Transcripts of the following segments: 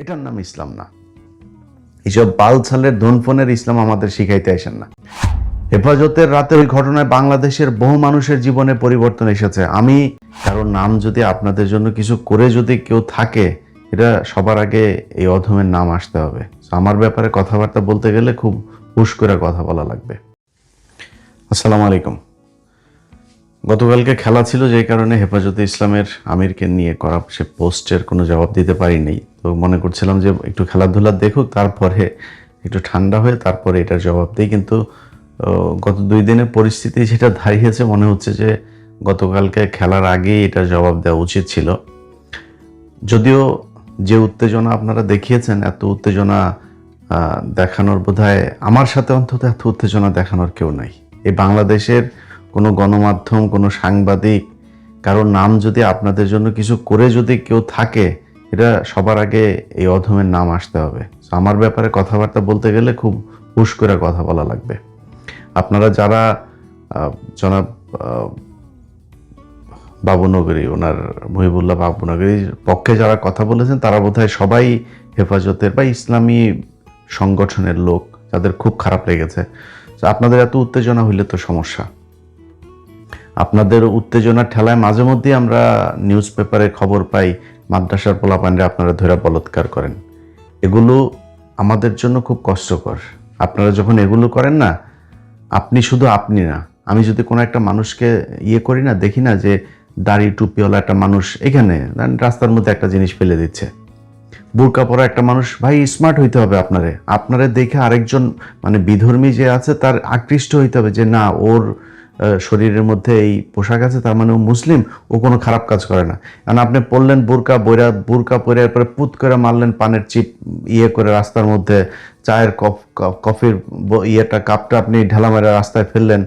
এটার নাম ইসলাম না। এইসব বালছালের ধনফনের ইসলাম আমাদের শিখাইতে আসেন না। হেফাজতের রাতে ওই ঘটনায় বাংলাদেশের বহু মানুষের জীবনে পরিবর্তন এসেছে। আমি কারোর নাম যদি আপনাদের জন্য কিছু করে যদি কেউ থাকে, এটা সবার আগে এই অধমের নাম আসতে হবে। আমার ব্যাপারে কথাবার্তা বলতে গেলে খুব হুশ করে কথা বলা লাগবে। আসসালামু আলাইকুম। গতকালকে খেলা ছিল, যে কারণে হেফাজতে ইসলামের আমিরকে নিয়ে করা সে পোস্টের কোনো জবাব দিতে পারিনি। তো মনে করছিলাম যে একটু খেলাধুলা দেখুক, তারপরে একটু ঠান্ডা হয়ে তারপরে এটার জবাব দিই। কিন্তু গত 2 দিনের পরিস্থিতি যেটা দাঁড়িয়েছে, মনে হচ্ছে যে গতকালকে খেলার আগেই এটার জবাব দেওয়া উচিত ছিল। যদিও যে উত্তেজনা আপনারা দেখিয়েছেন, এত উত্তেজনা দেখানোর বোধহয় আমার সাথে অন্তত এত উত্তেজনা দেখানোর কেউ নাই। এই বাংলাদেশের কোনো গণমাধ্যম, কোনো সাংবাদিক, কারোর নাম যদি আপনাদের জন্য কিছু করে যদি কেউ থাকে, এটা সবার আগে এই অধমের নাম আসতে হবে। আমার ব্যাপারে কথাবার্তা বলতে গেলে খুব হুশ করে কথা বলা লাগবে। আপনারা যারা জনাব বাবুনগরী, ওনার মহিবুল্লাহ বাবুনগরীর পক্ষে যারা কথা বলেছেন, তারা বোধহয় সবাই হেফাজতের বা ইসলামী সংগঠনের লোক, যাদের খুব খারাপ লেগেছে। আপনাদের এত উত্তেজনা হইলে তো সমস্যা। আপনাদের উত্তেজনার ঠেলায় মাঝে মধ্যেই আমরা নিউজ পেপারে খবর পাই মাদ্রাসার পোলাপানরা আপনারা ধরে বলৎকার করেন। এগুলো আমাদের জন্য খুব কষ্টকর। আপনারা যখন এগুলো করেন না, আপনি শুধু আপনি না, আমি যদি কোনো একটা মানুষকে করি না, দেখি না যে দাড়ি টুপিওয়ালা একটা মানুষ এখানে রাস্তার মধ্যে একটা জিনিস ফেলে দিচ্ছে, বুরকা পরা একটা মানুষ, ভাই স্মার্ট হইতে হবে। আপনারে দেখে আরেকজন মানে বিধর্মী যে আছে তার আকৃষ্ট হইতে হবে যে না, ওর শরীরের মধ্যে এই পোশাক আছে, তার মানে ও মুসলিম, ও কোনো খারাপ কাজ করে না। কারণ আপনি পড়লেন বুরকা পরে এরপরে পুত করে মারলেন পানের চিপ করে রাস্তার মধ্যে, চায়ের কফির কাপটা আপনি ঢেলা মেরে রাস্তায় ফেললেন,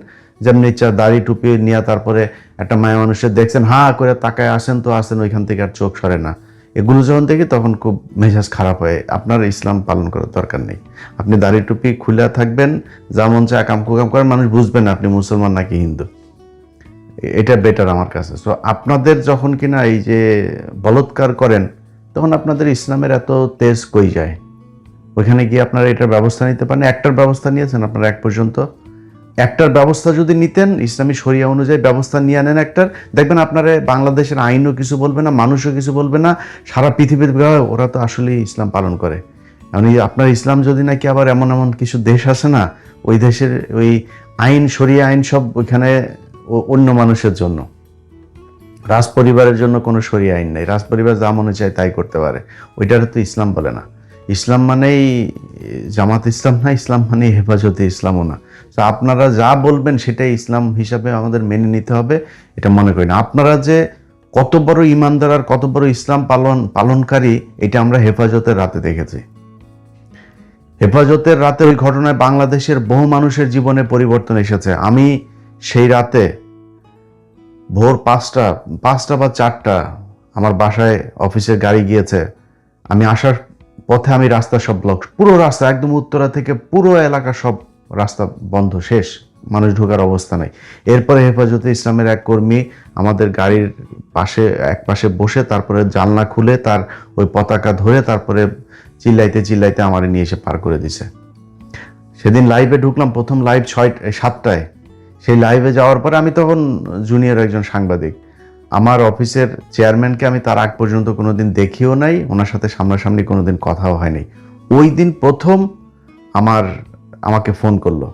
যেমনি চা দাড়ি টুপি নিয়ে তারপরে একটা মায়া মানুষের দেখছেন, হা করে তাকায় আসেন তো আসেন, ওইখান থেকে আর চোখ সরে না। এগুলো যখন দেখি তখন খুব মেজাজ খারাপ হয়। আপনার ইসলাম পালন করার দরকার নেই। আপনি দাড়ি টুপি খুলে থাকবেন, যেমন চায় কাম কুকাম করেন, মানুষ বুঝবেন আপনি মুসলমান নাকি হিন্দু। এটা বেটার আমার কাছে। সো আপনাদের যখন কিনা এই যে বলৎকার করেন, তখন আপনাদের ইসলামের এত তেজ কই যায়? ওইখানে গিয়ে আপনারা এটার ব্যবস্থা নিতে পারেন। একটার ব্যবস্থা নিয়েছেন আপনারা এক পর্যন্ত? একটার ব্যবস্থা যদি নিতেন, ইসলামী শরিয়া অনুযায়ী ব্যবস্থা নিয়ে আনেন একটার, দেখবেন আপনারা বাংলাদেশের আইনও কিছু বলবে না, মানুষও কিছু বলবে না, সারা পৃথিবীতে ওরা তো আসলেই ইসলাম পালন করে। মানে আপনার ইসলাম যদি নাকি আবার এমন এমন কিছু দেশ আছে না, ওই দেশের ওই আইন, শরিয়া আইন সব ওইখানে অন্য মানুষের জন্য, রাজ পরিবারের জন্য কোনো শরিয়া আইন নেই। রাজ পরিবার যা মনে চায় তাই করতে পারে। ওইটার তো ইসলাম বলে না। ইসলাম মানেই জামাত ইসলাম না, ইসলাম মানেই হেফাজতে ইসলামও না। তো আপনারা যা বলবেন সেটাই ইসলাম হিসাবে আমাদের মেনে নিতে হবে, এটা মনে করি না। আপনারা যে কত বড় ইমানদার আর কত বড় ইসলাম পালনকারী, এটা আমরা হেফাজতের রাতে দেখেছি। হেফাজতের রাতে ওই ঘটনায় বাংলাদেশের বহু মানুষের জীবনে পরিবর্তন এসেছে। আমি সেই রাতে ভোর 5টা বা 4টা আমার বাসায় অফিসের গাড়ি গিয়েছে। আমি আসার পথে আমি রাস্তা সব ব্লক, পুরো রাস্তা একদম উত্তরা থেকে পুরো এলাকা সব রাস্তা বন্ধ, শেষ, মানুষ ঢোকার অবস্থা নাই। এরপরে হেফাজতে ইসলামের এক কর্মী আমাদের গাড়ির পাশে এক পাশে বসে তারপরে জানলা খুলে তার ওই পতাকা ধরে তারপরে চিল্লাইতে আমার নিয়ে এসে পার করে দিছে। সেদিন লাইভে ঢুকলাম, প্রথম লাইভ 7টায়। সেই লাইভে যাওয়ার পরে আমি তখন জুনিয়র একজন সাংবাদিক, আমার অফিসের চেয়ারম্যানকে আমি তার আগ পর্যন্ত কোনোদিন দেখিও নাই, ওনার সাথে সামনাসামনি কোনোদিন কথাও হয়নি। ওই দিন প্রথম আমাকে ফোন করলো।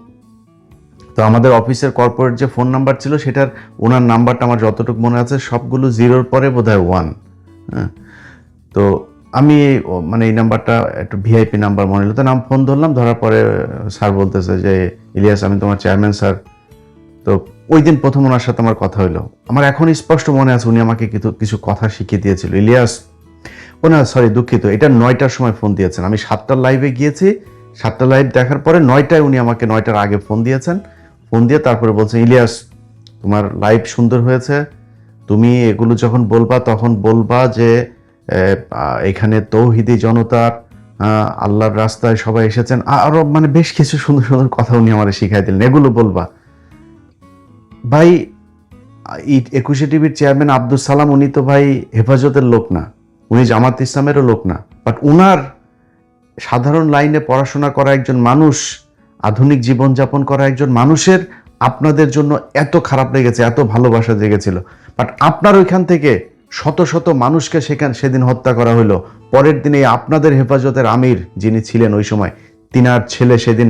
তো আমাদের অফিসের কর্পোরেট যে ফোন নাম্বার ছিল, সেটার ওনার নাম্বারটা আমার যতটুকু মনে আছে সবগুলো 0-র পরে বোধহয় 1। হ্যাঁ, তো আমি মানে এই নাম্বারটা একটু ভিআইপি নাম্বার মনে হলো, তো নাম ফোন ধরলাম। ধরার পরে স্যার বলতেছে যে ইলিয়াস, আমি তোমার চেয়ারম্যান স্যার। তো ওই দিন প্রথম ওনার সাথে আমার কথা হইলো। আমার এখন স্পষ্ট মনে আছে উনি আমাকে কিছু কথা শিখিয়ে দিয়েছিল। ইলিয়াস, সরি দুঃখিত, এটা 9টার সময় ফোন দিয়েছেন। আমি 7টার লাইভে গিয়েছি, 7টা লাইভ দেখার পরে 9টায় উনি আমাকে 9টার আগে ফোন দিয়েছেন। ফোন দিয়ে তারপরে বলছেন, ইলিয়াস তোমার লাইভ সুন্দর হয়েছে, তুমি এগুলো যখন বলবা তখন বলবা যে এখানে তৌহিদি জনতার আল্লাহর রাস্তায় সবাই এসেছেন, আরো মানে বেশ কিছু সুন্দর সুন্দর কথা উনি আমার শিখাই দিলেন, এগুলো বলবা। ভাই, 21 টিভির চেয়ারম্যান আব্দুল সালাম, উনি তো ভাই হেফাজতের লোক না, উনি জামাত ইসলামেরও লোক না, বাট উনার সাধারণ লাইনে পড়াশোনা করা একজন মানুষ, আধুনিক জীবনযাপন করা একজন মানুষের আপনাদের জন্য এত খারাপ লেগেছে, এত ভালোবাসা জেগেছিল। বাট আপনার ওইখান থেকে শত শত মানুষকে সেদিন হত্যা করা হলো। পরের দিনে আপনাদের হেফাজতের আমির যিনি ছিলেন ওই সময়, তিনার ছেলে সেদিন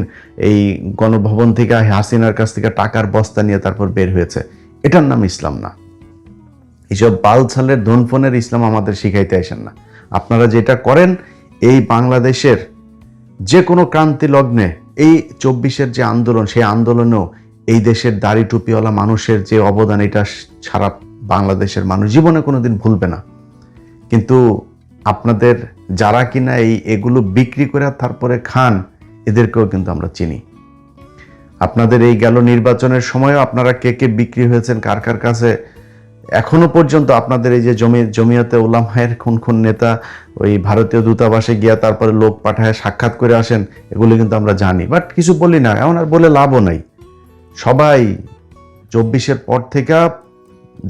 এই গণভবন থেকে হাসিনার কাছ থেকে টাকার বস্তা নিয়ে তারপর বের হয়েছে। এটার নাম ইসলাম না। এইসব বালছালের ধনফনের ইসলাম আমাদের শিখাইতে আসেন না। আপনারা যেটা করেন, এই বাংলাদেশের যে কোনো ক্রান্তি লগ্নে এই 24-এর যে আন্দোলন, সেই আন্দোলনেও এই দেশের দাড়ি টুপিওয়ালা মানুষের যে অবদান, এটা সারা বাংলাদেশের মানুষ জীবনে কোনোদিন ভুলবে না। কিন্তু আপনাদের যারা কিনা এগুলো বিক্রি করে তারপরে খান, এদেরকেও কিন্তু আমরা চিনি। আপনাদের এই গেল নির্বাচনের সময়ও আপনারা কে কে বিক্রি হয়েছেন কার কার কাছে, এখনো পর্যন্ত আপনাদের এই যে জমিয়তে উলামায়ের কোন নেতা ওই ভারতীয় দূতাবাসে গিয়া তারপরে লোক পাঠায় সাক্ষাৎ করে আসেন, এগুলো কিন্তু আমরা জানি, বাট কিছু বলি না। এমন আর বলে লাভও নাই। সবাই 24-এর পর থেকে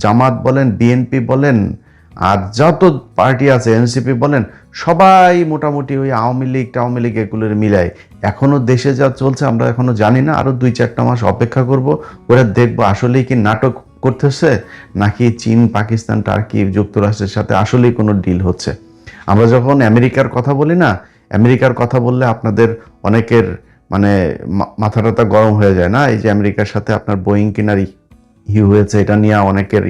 জামাত বলেন, বিএনপি বলেন, আর যত পার্টি আছে, এনসিপি বলেন, সবাই মোটামুটি ওই আওয়ামী লীগ এগুলোর মিলায় এখনো দেশে যা চলছে আমরা এখনো জানি না। আরো 2-4টা মাস অপেক্ষা করব, ওরা দেখবো আসলেই কি নাটক করতেছে নাকি চীন, পাকিস্তান, টার্কি, যুক্তরাষ্ট্রের সাথে আসলেই কোনো ডিল হচ্ছে। আমরা যখন আমেরিকার কথা বলি না, আমেরিকার কথা বললে আপনাদের অনেকের মানে মাথা টাথা গরম হয়ে যায় না। এই যে আমেরিকার সাথে আপনার বোয়িং কেনার হয়েছে, এটা নিয়ে অনেকের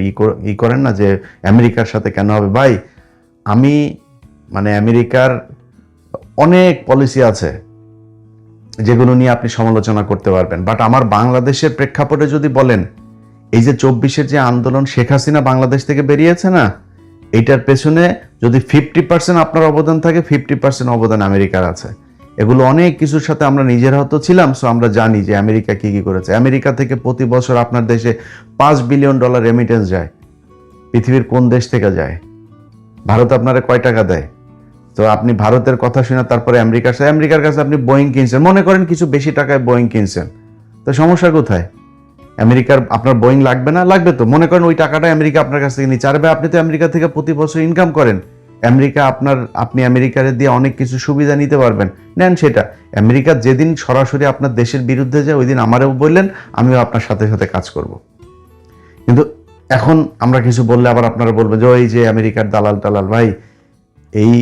করেন না যে আমেরিকার সাথে কেন হবে। ভাই, আমি মানে আমেরিকার অনেক পলিসি আছে যেগুলো নিয়ে আপনি সমালোচনা করতে পারবেন, বাট আমার বাংলাদেশের প্রেক্ষাপটে যদি বলেন, এই যে 24-এর যে আন্দোলন, শেখ হাসিনা বাংলাদেশ থেকে বেরিয়েছে না, এইটার পেছনে যদি 50% আপনার অবদান থাকে, 50% অবদান আমেরিকার আছে। এগুলো অনেক কিছুর সাথে আমরা নিজেরা হয়তো ছিলাম, সো আমরা জানি যে আমেরিকা কি কি করেছে। আমেরিকা থেকে প্রতি বছর আপনার দেশে $5 বিলিয়ন রেমিটেন্স যায়। পৃথিবীর কোন দেশ থেকে যায়? ভারত আপনারা কয় টাকা দেয়? তো আপনি ভারতের কথা শুনে তারপরে আমেরিকার কাছে আপনি বোয়িং কিনছেন, মনে করেন কিছু বেশি টাকায় বোয়িং কিনছেন, তো সমস্যা কোথায়? আমেরিকার আপনার বোয়িং লাগবে না? লাগবে তো। মনে করেন ওই টাকাটা আমেরিকা আপনার কাছ থেকে নিচ্ছে, আর আপনি তো আমেরিকা থেকে প্রতি বছর ইনকাম করেন। আপনি আমেরিকার দিয়ে অনেক কিছু সুবিধা নিতে পারবেন, নেন সেটা। আমেরিকা যেদিন সরাসরি আপনার দেশের বিরুদ্ধে যায়, ওই দিন আমারও বললেন, আমিও আপনার সাথে সাথে কাজ করব। কিন্তু এখন আমরা কিছু বললে আবার আপনারা বলবেন যে ওই যে আমেরিকার দালাল টালাল। ভাই, এই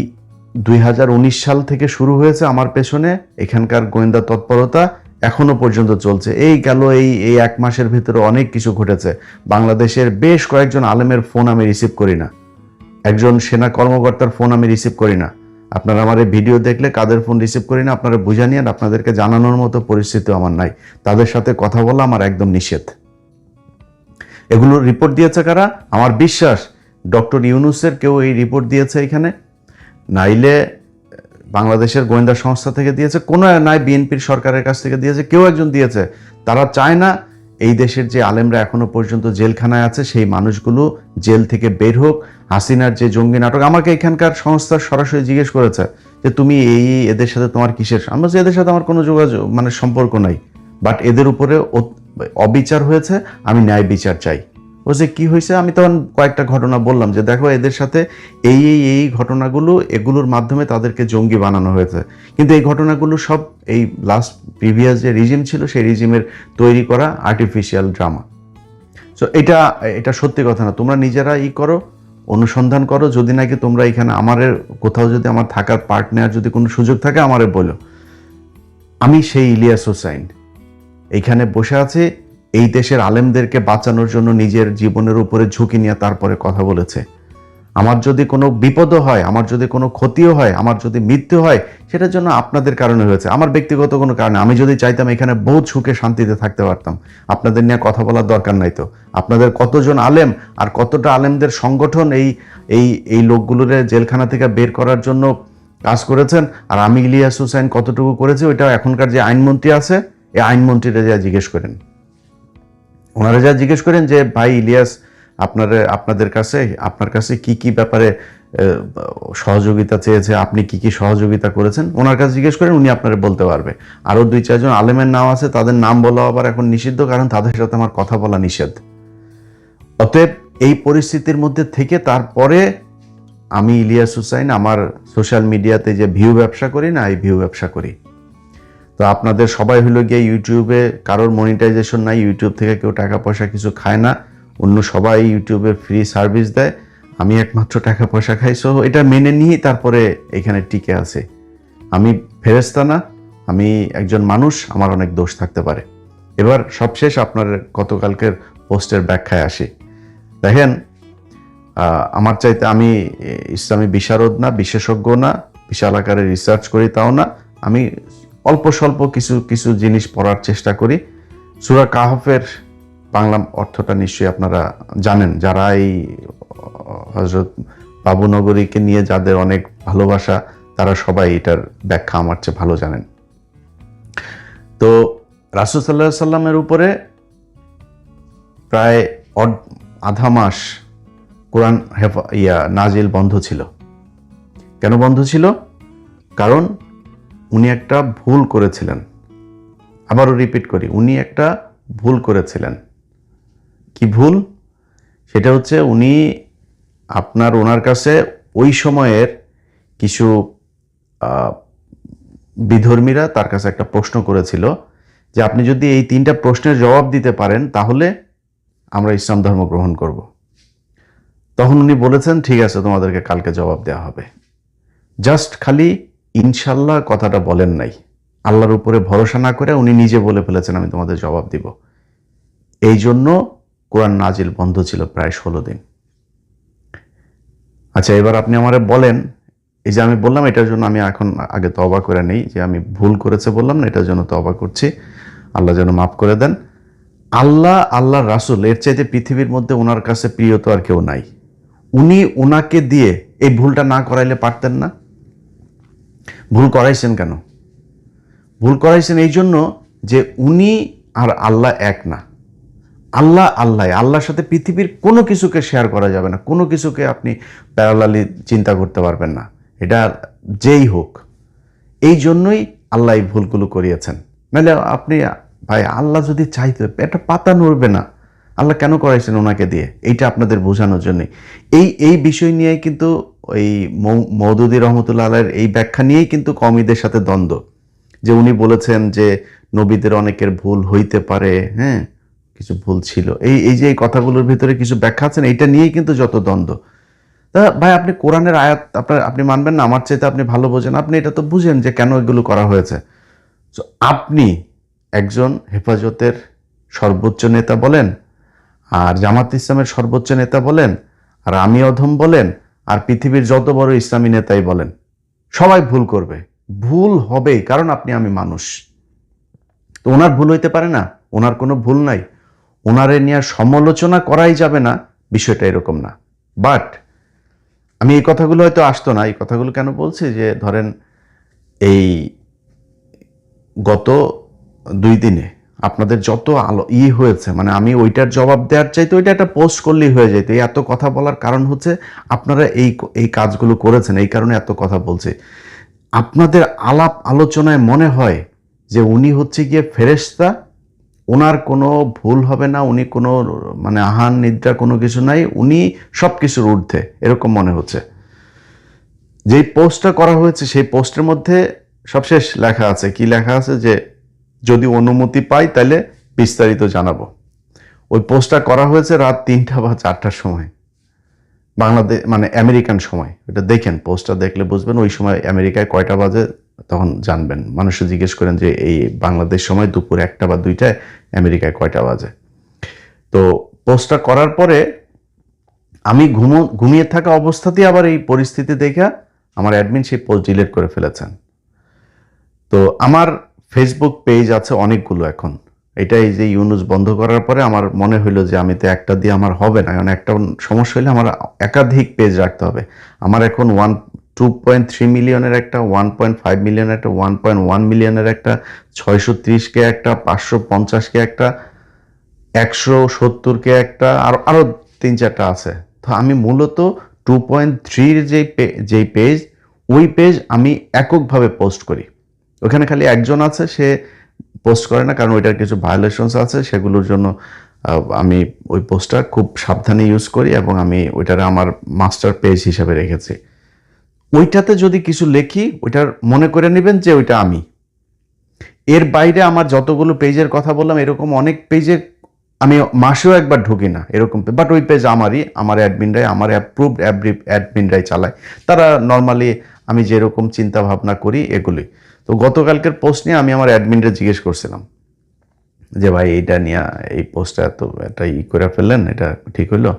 2019 সাল থেকে শুরু হয়েছে আমার পেছনে এখানকার গোয়েন্দা তৎপরতা, এখনো পর্যন্ত চলছে। এই গেল এই 1 মাসের ভিতরে অনেক কিছু ঘটেছে। বাংলাদেশের বেশ কয়েকজন আলেমের ফোন আমি রিসিভ করি না, একজন সেনা কর্মকর্তার ফোন আমি রিসিভ করি না। আপনারা আমার এই ভিডিও দেখলে কাদের ফোন রিসিভ করি না আপনারা বুঝে নিন। আপনাদেরকে জানানোর মতো পরিস্থিতি আমার নাই, তাদের সাথে কথা বলা আমার একদম নিষেধ। এগুলো রিপোর্ট দিয়েছে কারা? আমার বিশ্বাস ডক্টর ইউনূসের কেউ এই রিপোর্ট দিয়েছে এখানে, নাইলে বাংলাদেশের গোয়েন্দা সংস্থা থেকে দিয়েছে, কোনো নাই বিএনপির সরকারের কাছ থেকে দিয়েছে, কেউ একজন দিয়েছে। তারা চায় না এই দেশের যে আলেমরা এখনো পর্যন্ত জেলখানায় আছে সেই মানুষগুলো জেল থেকে বের হোক। হাসিনার যে জঙ্গি নাটক, আমাকে এখানকার সংস্থার সরাসরি জিজ্ঞেস করেছে যে তুমি এদের সাথে তোমার কিসের? আমরা যে এদের সাথে আমার কোনো যোগাযোগ সম্পর্ক নাই, বাট এদের উপরে অবিচার হয়েছে, আমি ন্যায় বিচার চাই। ও যে কি হয়েছে, আমি তখন কয়েকটা ঘটনা বললাম যে দেখো এদের সাথে এই ঘটনাগুলো, এগুলোর মাধ্যমে তাদেরকে জঙ্গি বানানো হয়েছে। কিন্তু এই ঘটনাগুলো সব এই প্রিভিয়াস যে রিজিম ছিল সেই রিজিমের তৈরি করা আর্টিফিশিয়াল ড্রামা। সো এটা সত্যি কথা না। তোমরা নিজেরা করো, অনুসন্ধান করো। যদি নাকি তোমরা এখানে কোথাও যদি আমার থাকার পার্ট নেওয়ার যদি কোনো সুযোগ থাকে আমারে বলো। আমি সেই ইলিয়াস হোসাইন এইখানে বসে আছি, এই দেশের আলেমদেরকে বাঁচানোর জন্য নিজের জীবনের উপরে ঝুঁকি নিয়ে তারপরে কথা বলেছে। আমার যদি কোনো বিপদও হয়, আমার যদি কোনো ক্ষতিও হয়, আমার যদি মৃত্যু হয়, সেটার জন্য আপনাদের কারণে হয়েছে, আমার ব্যক্তিগত কোনো কারণে। আমি যদি চাইতাম এখানে বহুত সুখে শান্তিতে থাকতে পারতাম। আপনাদের নিয়ে কথা বলার দরকার নাই তো। আপনাদের কতজন আলেম আর কতটা আলেমদের সংগঠন এই লোকগুলোর জেলখানা থেকে বের করার জন্য কাজ করেছেন, আর আমি ইলিয়াস হোসাইন কতটুকু করেছি, ওইটা এখনকার যে আইনমন্ত্রী আছে এই আইনমন্ত্রীরা যা জিজ্ঞেস করেন, ওনারা যা জিজ্ঞেস করেন যে ভাই ইলিয়াস আপনার কাছে কি ব্যাপারে সহযোগিতা চেয়েছে, আপনি কি সহযোগিতা করেছেন, ওনার কাছে জিজ্ঞেস করেন, উনি আপনারা বলতে পারবে। আরো 2-4 জন আলেমের নাম আছে, তাদের নাম বলা আবার এখন নিষিদ্ধ, কারণ তাদের সাথে আমার কথা বলা নিষেধ। অতএব এই পরিস্থিতির মধ্যে থেকে তারপরে আমি ইলিয়াস হুসাইন আমার সোশ্যাল মিডিয়াতে যে ভিউ ব্যবসা করি না, এই ভিউ ব্যবসা করি। তো আপনাদের সবাই হলো গিয়ে ইউটিউবে কারোর মনিটাইজেশন নাই, ইউটিউব থেকে কেউ টাকা পয়সা কিছু খায় না, অন্য সবাই ইউটিউবে ফ্রি সার্ভিস দেয়, আমি একমাত্র টাকা পয়সা খাই। সো এটা মেনে নিয়েই তারপরে এখানে টিকে আছে। আমি ফেরেশতা না, আমি একজন মানুষ, আমার অনেক দোষ থাকতে পারে। এবার সবশেষ আপনার গতকালকের পোস্টের ব্যাখ্যায় আসি। দেখেন, আমার চাইতে আমি ইসলামী বিশারদ না, বিশেষজ্ঞ না, বিশাল আকারে রিসার্চ করি তাও না, আমি অল্প স্বল্প কিছু কিছু জিনিস পড়ার চেষ্টা করি। সূরা কাহফের বাংলা অর্থটা নিশ্চয়ই আপনারা জানেন, যারা এই হযরত বাবুনগরীকে নিয়ে যাদের অনেক ভালোবাসা, তারা সবাই এটার ব্যাখ্যা আমার চেয়ে ভালো জানেন। তো রাসূল সাল্লাল্লাহু আলাইহি সাল্লামের উপরে প্রায় আধা মাস কোরআন নাজিল বন্ধ ছিল। কেন বন্ধ ছিল? কারণ উনি একটা ভুল করেছিলেন। আবারও রিপিট করি, উনি একটা ভুল করেছিলেন। কি ভুল? সেটা হচ্ছে উনি ওনার কাছে ওই সময়ের কিছু বিধর্মীরা তার কাছে একটা প্রশ্ন করেছিল যে আপনি যদি এই 3টা প্রশ্নের জবাব দিতে পারেন তাহলে আমরা ইসলাম ধর্ম গ্রহণ করব। তখন উনি বলেছেন, ঠিক আছে, তোমাদেরকে কালকে জবাব দেওয়া হবে। জাস্ট খালি ইনশাল্লাহ কথাটা বলেন নাই। আল্লাহর উপরে ভরসা না করে উনি নিজে বলে ফেলেছেন আমি তোমাদের জবাব দিব। এই জন্য কোরআন নাজিল বন্ধ ছিল প্রায় 16 দিন। আচ্ছা, এবার আপনি আমারে বলেন, এই যে আমি বললাম এটার জন্য আমি এখন আগে তওবা করে নেই, যে আমি ভুল করেছে বললাম না, এটার জন্য তওবা করছি, আল্লাহ যেন মাফ করে দেন। আল্লাহর রাসূল এর চাইতে পৃথিবীর মধ্যে ওনার কাছে প্রিয় তো আর কেউ নাই। উনি ওনাকে দিয়ে এই ভুলটা না করাইলে পারতেন না? ভুল করাইছেন কেন? ভুল করাইছেন এই জন্য যে উনি আর আল্লাহ এক না। আল্লাহর সাথে পৃথিবীর কোনো কিছুকে শেয়ার করা যাবে না, কোনো কিছুকে আপনি প্যারালালি চিন্তা করতে পারবেন না, এটা যেই হোক। এই জন্যই আল্লাহ এই ভুলগুলো করিয়েছেন। নাহলে আপনি ভাই, আল্লাহ যদি চাইতে একটা পাতা নড়বে না। আল্লাহ কেন করাইছেন ওনাকে দিয়ে? এইটা আপনাদের বোঝানোর জন্যই। এই বিষয় নিয়ে কিন্তু ওই মওদুদী রহমতুল্লাহ আলাইহির এই ব্যাখ্যা নিয়েই কিন্তু কওমীদের সাথে দ্বন্দ্ব, যে উনি বলেছেন যে নবীদের অনেকের ভুল হইতে পারে, হ্যাঁ, কিছু ভুল ছিল, এই যে এই কথাগুলোর ভিতরে কিছু ব্যাখ্যা আছেন, এইটা নিয়েই কিন্তু যত দ্বন্দ্ব। তা ভাই, আপনি কোরআনের আয়াত আপনি মানবেন না? আমার চাইতে আপনি ভালো বোঝেন, আপনি এটা তো বুঝেন যে কেন এগুলো করা হয়েছে। তো আপনি একজন হেফাজতের সর্বোচ্চ নেতা বলেন, আর জামাত ইসলামের সর্বোচ্চ নেতা বলেন, আর আমি অধম বলেন, আর পৃথিবীর যত বড় ইসলামী নেতাই বলেন, সবাই ভুল করবে, ভুল হবেই, কারণ আমি মানুষ। তো ওনার ভুল হইতে পারে না? ওনার কোনো ভুল নাই, ওনারে নিয়ে সমালোচনা করাই যাবে না, বিষয়টা এরকম না। বাট আমি এই কথাগুলো হয়তো আসতো না। এই কথাগুলো কেন বলছি? যে ধরেন এই গত 2 দিনে আপনাদের যত হয়েছে, মানে আমি ওইটার জবাব দেওয়ার চাইতে ওইটা একটা পোস্ট করলেই হয়ে যেত। এই এত কথা বলার কারণ হচ্ছে আপনারা এই কাজগুলো করেছেন, এই কারণে এত কথা বলছে। আপনাদের আলাপ আলোচনায় মনে হয় যে উনি হচ্ছে গিয়ে ফেরেশতা, ওনার কোনো ভুল হবে না, উনি কোনো মানে আহার নিদ্রা কোনো কিছু নাই, উনি সব কিছুর ঊর্ধ্বে, এরকম মনে হচ্ছে। যেই পোস্টটা করা হয়েছে সেই পোস্টের মধ্যে সবশেষ লেখা আছে, কি লেখা আছে? যে যদি অনুমতি পাই তাহলে বিস্তারিত জানাবো। ওই পোস্টটা করা হয়েছে রাত 3টা বা 4টার সময়, বাংলাদেশ মানে আমেরিকান সময়। এটা দেখেন, পোস্টটা দেখলে বুঝবেন ওই সময় আমেরিকায় কয়টা বাজে, তখন জানবেন। মানুষে জিজ্ঞেস করেন যে এই বাংলাদেশ সময় দুপুর 1টা বা 2টায় আমেরিকায় কয়টা বাজে। তো পোস্টটা করার পরে আমি ঘুমিয়ে থাকা অবস্থাতেই আবার এই পরিস্থিতি দেখে আমার অ্যাডমিন সেই পোস্ট ডিলিট করে ফেলেছেন। তো আমার ফেসবুক পেজ আছে অনেকগুলো এখন। এটা এই যে ইউনুস বন্ধ করার পরে আমার মনে হইলো যে আমি তো একটা দিয়ে আমার হবে না, কারণ একটা সমস্যা হলে আমার একাধিক পেজ রাখতে হবে। আমার এখন 2.3 মিলিয়নের একটা, 1.5 মিলিয়নের একটা, 1.1 মিলিয়নের একটা, 630K একটা, 550K একটা, 170K একটা, আরো 3-4টা আছে। তো আমি মূলত 2.3 যেই পেজ, ওই পেজ আমি এককভাবে পোস্ট করি। ওখানে খালি একজন আছে, সে পোস্ট করে না, কারণ ওইটার কিছু ভায়োলেশনস আছে, সেগুলোর জন্য আমি ওই পোস্টটা খুব সাবধানে ইউজ করি এবং আমি ওইটারে আমার মাস্টার পেজ হিসাবে রেখেছি। ওইটাতে যদি কিছু লেখি ওইটার মনে করে নেবেন যে ওইটা আমি। এর বাইরে আমার যতগুলো পেজের কথা বললাম এরকম অনেক পেজে আমি মাসেও একবার ঢুকি না এরকম, বাট ওই পেজ আমারই, আমার অ্যাডমিনরাই, আমার অ্যাপ্রুভড অ্যাডমিনরাই চালায়। তারা নর্মালি আমি যেরকম চিন্তা ভাবনা করি এগুলি। তো গতকালকের পোস্ট নিয়ে আমি আমার অ্যাডমিনরা জিজ্ঞেস করছিলাম যে ভাই এইটা নিয়ে এই পোস্টটা এত একটা করে ফেললেন, এটা ঠিক হইলো?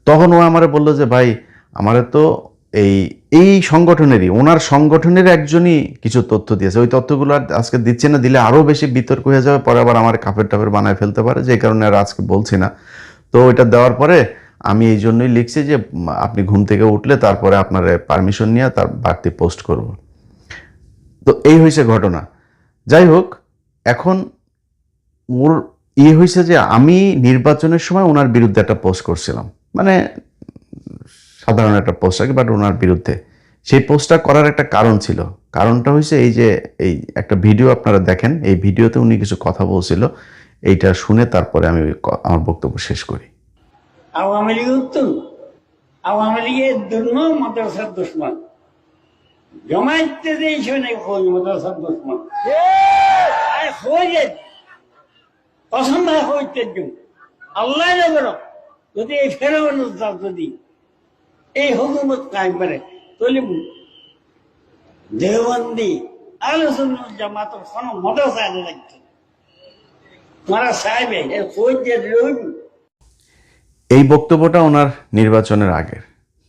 তখন ও আমারে বললো যে ভাই আমারে তো এই এই সংগঠনেরই, ওনার সংগঠনের একজনই কিছু তথ্য দিয়েছে, ওই তথ্যগুলো আর আজকে দিচ্ছে না, দিলে আরও বেশি বিতর্ক হয়ে যাবে, পরে আবার আমার কাফের টাফের বানায় ফেলতে পারে, যে কারণে আর আজকে বলছি না। তো ওইটা দেওয়ার পরে আমি এই জন্যই লিখছি যে আপনি ঘুম থেকে উঠলে তারপরে আপনার পারমিশন নিয়ে তার বাড়তি পোস্ট করব। তো এই হয়েছে ঘটনা। যাই হোক, এখন ওর হয়েছে যে আমি নির্বাচনের সময় ওনার বিরুদ্ধে একটা পোস্ট করছিলাম, মানে সাধারণ একটা পোস্ট আর কি, বাট ওনার বিরুদ্ধে। সেই পোস্টটা করার একটা কারণ ছিল। কারণটা হয়েছে এই যে এই একটা ভিডিও আপনারা দেখেন, এই ভিডিওতে উনি কিছু কথা বলছিল, এইটা শুনে তারপরে আমি আমার বক্তব্য শেষ করি। আওয়ামী লীগ উত্তর, আওয়ামী লীগের দুর্ম মাদ্রাসার দুশ্মন, জমাইতে যেই শুনে খোঁজ মাদ্রাসার দুশ্মন খোঁজে পছন্দ হইতে আল্লাহ নগর যদি এই ফেরাউন যদি এই হুকুমত কায়েম করে তাহলে দেওবন্দি আলোচনা জামাতের কোনো মাদ্রাসা লাগছে মারা সাহেবে খোঁজ যে রইব। এই বক্তব্যটা ওনার নির্বাচনের আগের।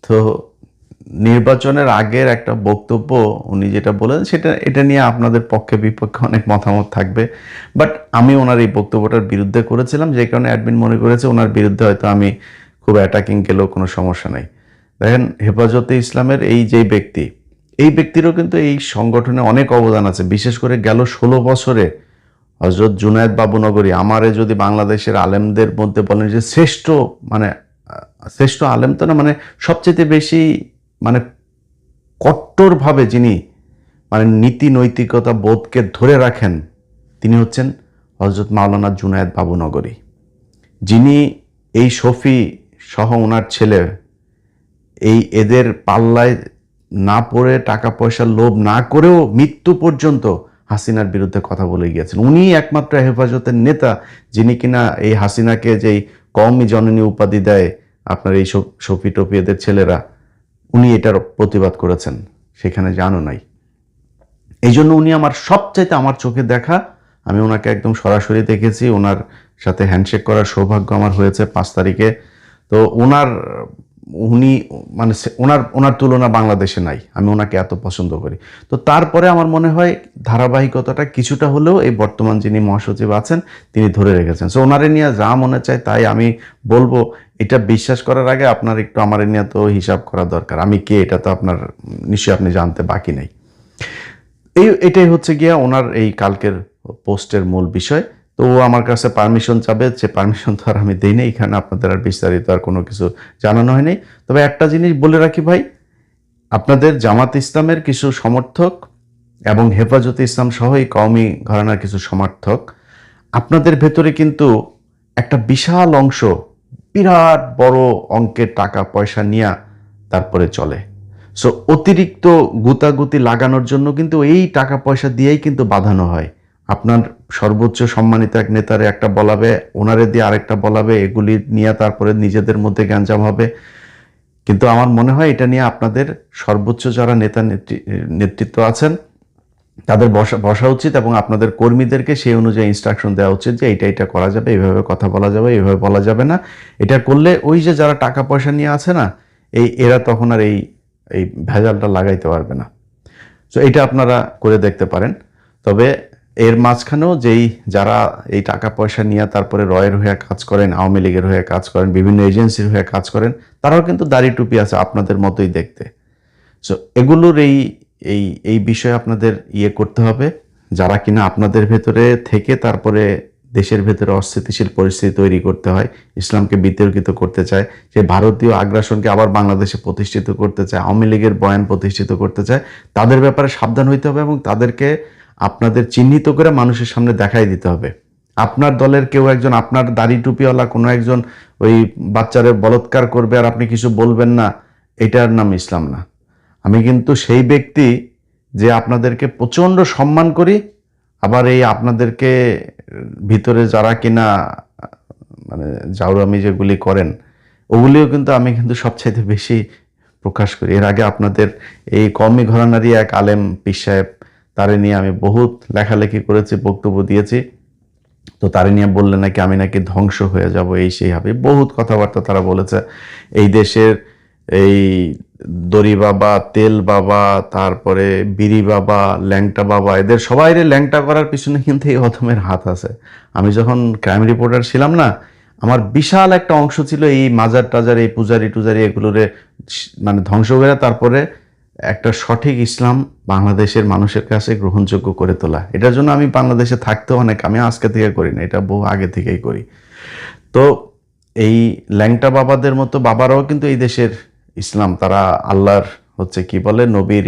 তো নির্বাচনের আগের একটা বক্তব্য উনি যেটা বলেন সেটা, এটা নিয়ে আপনাদের পক্ষে বিপক্ষে অনেক মতামত থাকবে, বাট আমি ওনার এই বক্তব্যটার বিরুদ্ধে করেছিলাম, যে কারণে অ্যাডমিন মনে করেছে ওনার বিরুদ্ধে হয়তো আমি খুব অ্যাটাকিং গেলেও কোনো সমস্যা নাই। দেখেন, হেফাজতে ইসলামের এই যে ব্যক্তি, এই ব্যক্তিরও কিন্তু এই সংগঠনে অনেক অবদান আছে। বিশেষ করে গেল 16 বছরে হযরত জুনায়েদ বাবুনগরী, আমারে যদি বাংলাদেশের আলেমদের মধ্যে বলেন যে শ্রেষ্ঠ, মানে শ্রেষ্ঠ আলেম তো না, মানে সবচেয়ে বেশি মানে কট্টরভাবে যিনি মানে নীতি নৈতিকতা বোধকে ধরে রাখেন, তিনি হচ্ছেন হযরত মাওলানা জুনায়েদ বাবুনগরী, যিনি এই শফি সহ ওনার ছেলে এদের পাল্লায় না পড়ে, টাকা পয়সার লোভ না করেও মৃত্যু পর্যন্ত হাসিনার বিরুদ্ধে কথা বলে গিয়েছেন। উনি একমাত্র হেফাজতের নেতা যিনি কিনা এই হাসিনাকে যেই কওমি জননী উপাধি দেয় আপনার এই শফি টফি এদের ছেলেরা, উনি এটার প্রতিবাদ করেছেন, সেখানে জানো নাই। এই জন্য উনি আমার সবচাইতে, আমার চোখে দেখা, আমি ওনাকে একদম সরাসরি দেখেছি, ওনার সাথে হ্যান্ডশেক করার সৌভাগ্য আমার হয়েছে 5 তারিখে। তো উনি মানে ওনার তুলনা বাংলাদেশে নাই, আমি ওনাকে এত পছন্দ করি। তো তারপরে আমার মনে হয় ধারাবাহিকতাটা কিছুটা হলেও এই বর্তমান যিনি মহাসচিব আছেন তিনি ধরে রেখেছেন। সো ওনারে নিয়ে যা মনে চায় তাই আমি বলবো। এটা বিশ্বাস করার আগে আপনার একটু আমার নিয়ে তো হিসাব করা দরকার, আমি কে এটা তো আপনার নিশ্চয়ই আপনি জানতে বাকি নাই। এটাই হচ্ছে গিয়া ওনার এই কালকের পোস্টের মূল বিষয়। তো ও আমার কাছে পারমিশন চাবে, সে পারমিশন তো আর আমি দিই নাই, এখানে আপনাদের আর বিস্তারিত আর কোনো কিছু জানানো হয়নি। তবে একটা জিনিস বলে রাখি ভাই, আপনাদের জামাত ইসলামের কিছু সমর্থক এবং হেফাজতে ইসলাম সহ এই কওমি ঘরানার কিছু সমর্থক, আপনাদের ভেতরে কিন্তু একটা বিশাল অংশ বিরাট বড় অঙ্কের টাকা পয়সা নিয়ে তারপরে চলে। সো অতিরিক্ত গুতাগুতি লাগানোর জন্য কিন্তু এই টাকা পয়সা দিয়েই কিন্তু বাঁধানো হয়। আপনার সর্বোচ্চ সম্মানিত এক নেতারে একটা বলাবে, ওনারে দিয়ে আরেকটা বলাবে, এগুলি নিয়ে তারপরে নিজেদের মধ্যে গ্যাঞ্জাম হবে। কিন্তু আমার মনে হয় এটা নিয়ে আপনাদের সর্বোচ্চ যারা নেতৃত্ব আছেন তাদের বসা উচিত এবং আপনাদের কর্মীদেরকে সেই অনুযায়ী ইনস্ট্রাকশন দেওয়া উচিত যে এটা করা যাবে, এইভাবে কথা বলা যাবে, এইভাবে বলা যাবে না। এটা করলে ওই যে যারা টাকা পয়সা নিয়ে আছে না, এরা তখন আর এই ভেজালটা লাগাইতে পারবে না। সো এটা আপনারা করে দেখতে পারেন। তবে এর মাঝখানেও যারা এই টাকা পয়সা নিয়ে তারপরে রয়ের হয়ে কাজ করেন, আওয়ামী লীগের হয়ে কাজ করেন, বিভিন্ন এজেন্সির হয়ে কাজ করেন, তারাও কিন্তু দাড়ি টুপি আছে আপনাদের মতোই দেখতে। সো এগুলোর এই বিষয়ে আপনাদের করতে হবে, যারা কিনা আপনাদের ভেতরে থেকে তারপরে দেশের ভেতরে অস্থিতিশীল পরিস্থিতি তৈরি করতে হয়, ইসলামকে বিতর্কিত করতে চায়, সে ভারতীয় আগ্রাসনকে আবার বাংলাদেশে প্রতিষ্ঠিত করতে চায়, আওয়ামী লীগের বয়ান প্রতিষ্ঠিত করতে চায়, তাদের ব্যাপারে সাবধান হইতে হবে এবং তাদেরকে আপনাদের চিহ্নিত করে মানুষের সামনে দেখাই দিতে হবে আপনার দলের কেউ একজন, আপনার দাড়ি টুপিওয়ালা কোনো একজন ওই বাচ্চারে বলৎকার করবে আর আপনি কিছু বলবেন না, এটার নাম ইসলাম না। আমি কিন্তু সেই ব্যক্তি যে আপনাদেরকে প্রচণ্ড সম্মান করি, আবার এই আপনাদেরকে ভিতরে যারা কিনা মানে জাউরামি যেগুলি করেন ওগুলিও কিন্তু আমি কিন্তু সবচাইতে বেশি প্রকাশ করি। এর আগে আপনাদের এই কওমি ঘরানারই এক আলেম পীর সাহেব, তারে নিয়ে আমি বহুত লেখালেখি করেছি, বক্তব্য দিয়েছি। তো তারে নিয়ে বললে নাকি আমি নাকি ধ্বংস হয়ে যাব, এই সেই হবে, বহুত কথাবার্তা তারা বলেছে। এই দেশের এই দড়ি বাবা, তেল বাবা, তারপরে বিড়ি বাবা, ল্যাংটা বাবা, এদের সবাইরে ল্যাংটা করার পিছনে কিন্তু এই অধমের হাত আছে। আমি যখন ক্রাইম রিপোর্টার ছিলাম না, আমার বিশাল একটা অংশ ছিল এই মাজার টাজার, এই পূজারি টুজারি এগুলোরে মানে ধ্বংস করে তারপরে একটা সঠিক ইসলাম বাংলাদেশের মানুষের কাছে গ্রহণযোগ্য করে তোলা। এটার জন্য আমি বাংলাদেশে থাকতেও অনেক, আমি আজকে থেকে করি না, এটা বহু আগে থেকেই করি। তো এই ল্যাংটা বাবাদের মতো বাবারাও কিন্তু এই দেশের ইসলাম, তারা আল্লাহর হচ্ছে কি বলে নবীর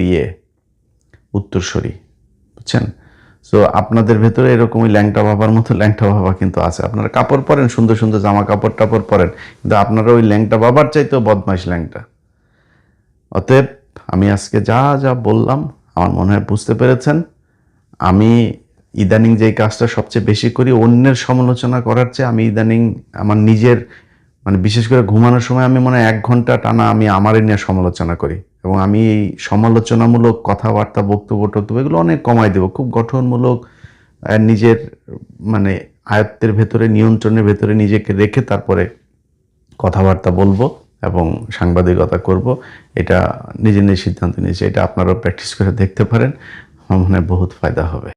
উত্তরসূরি, বুঝছেন? সো আপনাদের ভেতরে এরকমই ল্যাংটা বাবার মতো ল্যাংটা বাবা কিন্তু আছে। আপনারা কাপড় পরেন, সুন্দর সুন্দর জামা কাপড় টাপড় পরেন, কিন্তু আপনারা ওই ল্যাংটা বাবার চাইতেও বদমাইশ ল্যাংটা। অতএব আমি আজকে যা যা বললাম আমার মনে হয় বুঝতে পেরেছেন। আমি ইদানিং যেই কাজটা সবচেয়ে বেশি করি, অন্যের সমালোচনা করার চেয়ে আমি ইদানিং আমার নিজের মানে বিশেষ করে ঘুমানোর সময় আমি মনে হয় 1 ঘন্টা টানা আমি আমারই নিয়ে সমালোচনা করি, এবং আমি এই সমালোচনামূলক কথাবার্তা, বক্তব্য টক্তব্য এগুলো অনেক কমাই দেবো। খুব গঠনমূলক নিজের মানে আয়ত্তের ভেতরে, নিয়ন্ত্রণের ভেতরে নিজেকে রেখে তারপরে কথাবার্তা বলবো এবং সাংবাদিকতা করব। এটা নিজে নিজে সিদ্ধান্ত নিয়েছি। এটা আপনারাও প্র্যাকটিস করে দেখতে পারেন, আমার মনে হয় বহুত ফায়দা হবে।